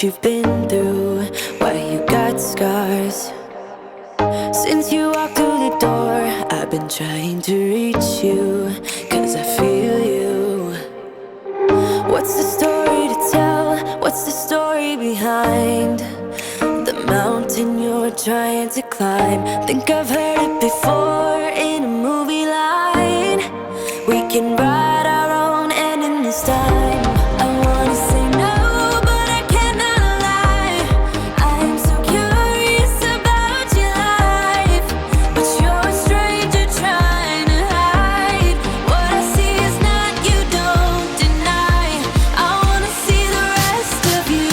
you've been through, why you got scars. Since you walked through the door, I've been trying to reach you, 'cause I feel you. What's the story to tell? What's the story behind the mountain you're trying to climb? Think I've heard it before in a movie line. We can write our own ending this time. I wanna say no, but I cannot lie. I'm so curious about your life, but you're a stranger trying to hide. What I see is not, you don't deny. I wanna see the rest of you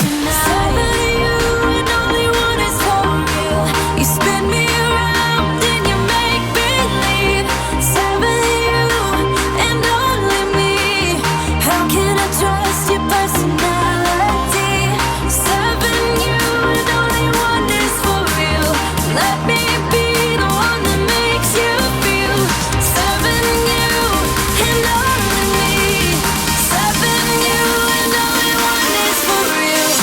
tonight. Some of you and only one is for real. You spin me around and you make believe. Some of you and only me. How can I trust your personality? Seven, you and only one is for real. Let me be the one that makes you feel. Seven, you and only me. Seven, you and only one is for real.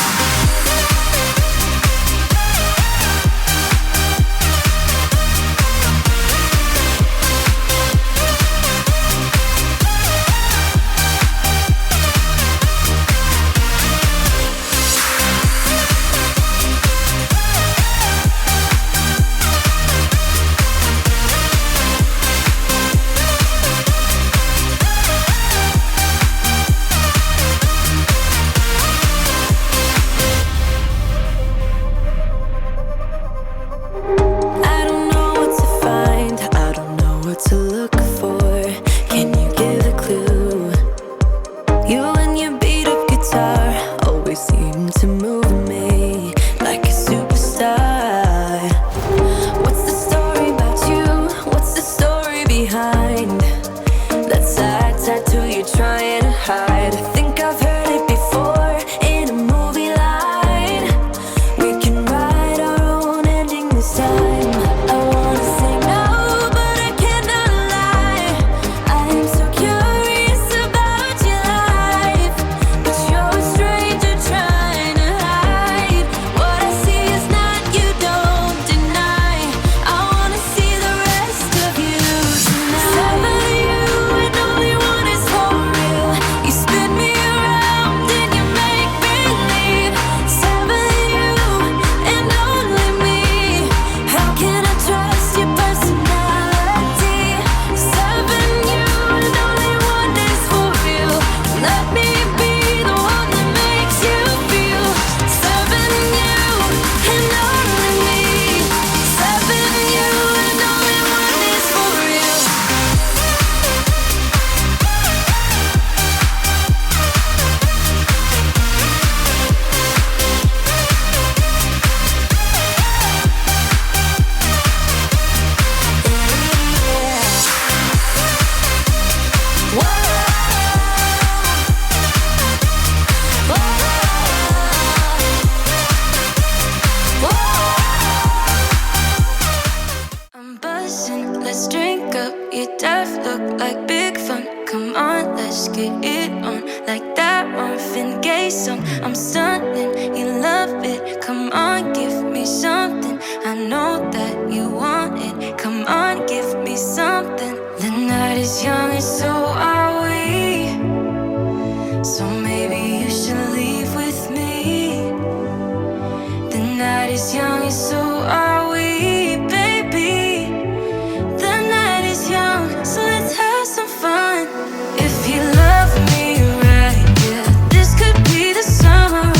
I don't know what to find, I don't know what to look for. Can you give a clue? You and your beat up guitar always seem to move me like a superstar. What's the story about you? What's the story behind that sad tattoo you're trying to hide? I think I've heard it before in a movie line. We can write our own ending this time. I wanna say no, but I cannot lie. I'm so curious about your life, but you're a stranger trying to hide. What I see is not, you don't deny. I wanna see the rest of you tonight. Some of you and only one is for real. You spin me around and you make believe. Some of you and only me. How can I trust your personality? Seven, you and only one is for real. Let me be the one that makes you feel. Seven, you and only me. Seven, you and only one is for real. I'm buzzing, let's drink up. Your death look like big fun. Come on, let's get it on. Like that Marvin Gaye song. I'm stunning, you love it. Come on, give me something. I know that you want it. Come on, give me something. The night is young and so are we. So maybe you should leave with me. The night is young and so are we, baby. The night is young, so let's have some fun. If you love me right, yeah, this could be the summer.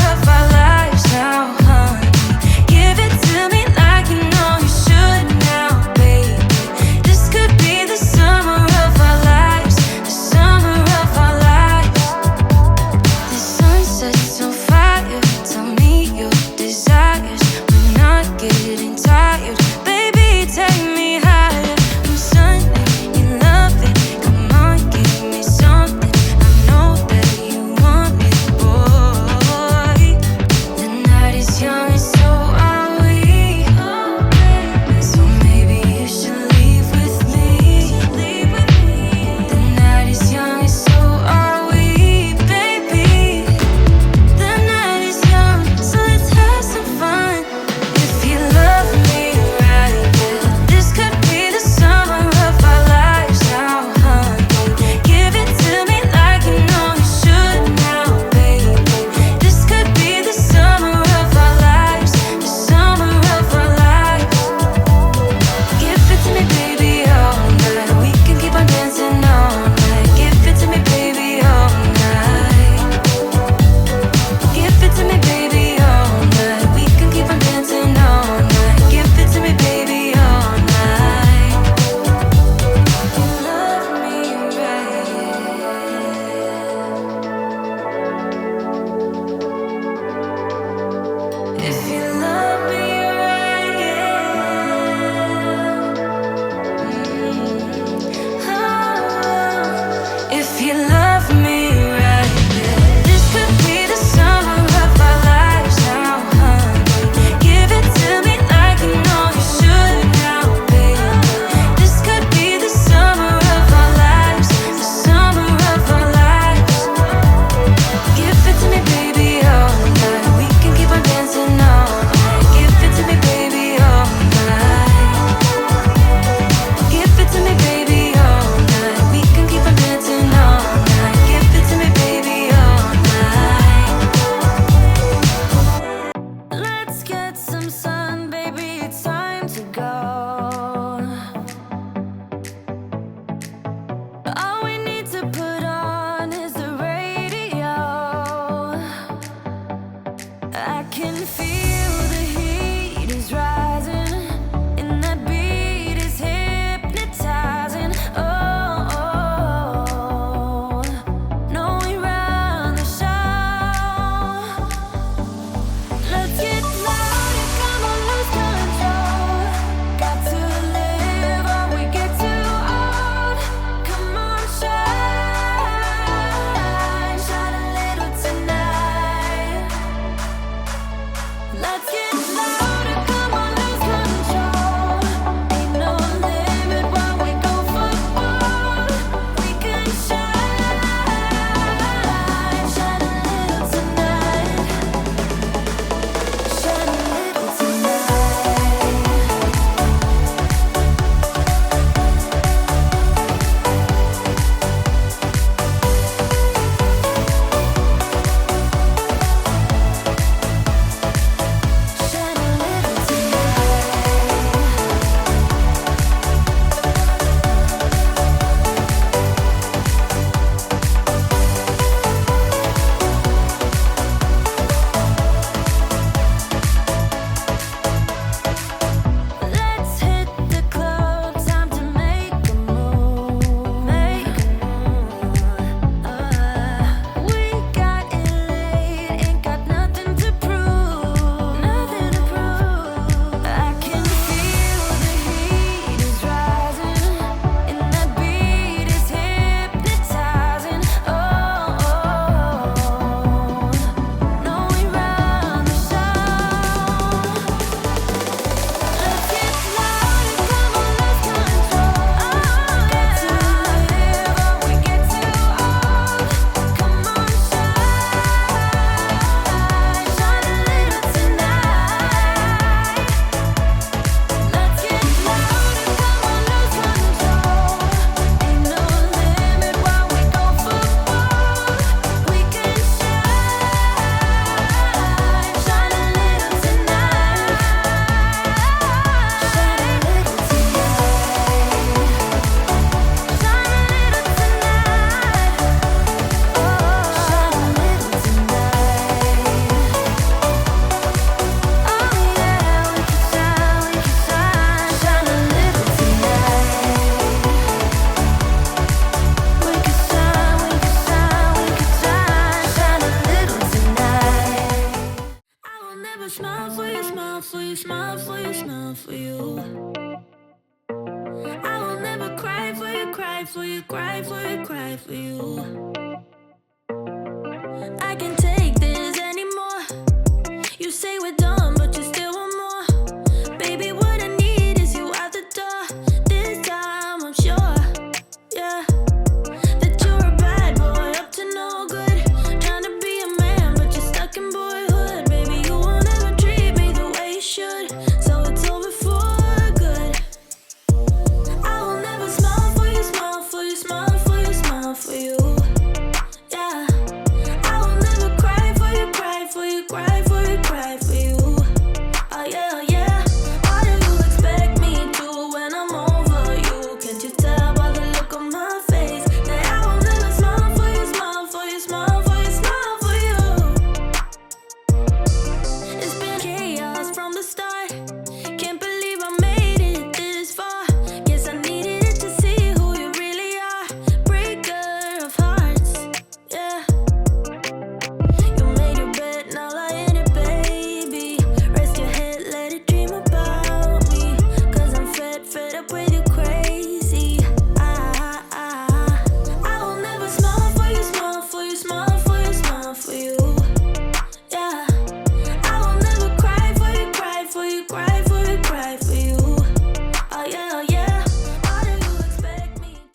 I can take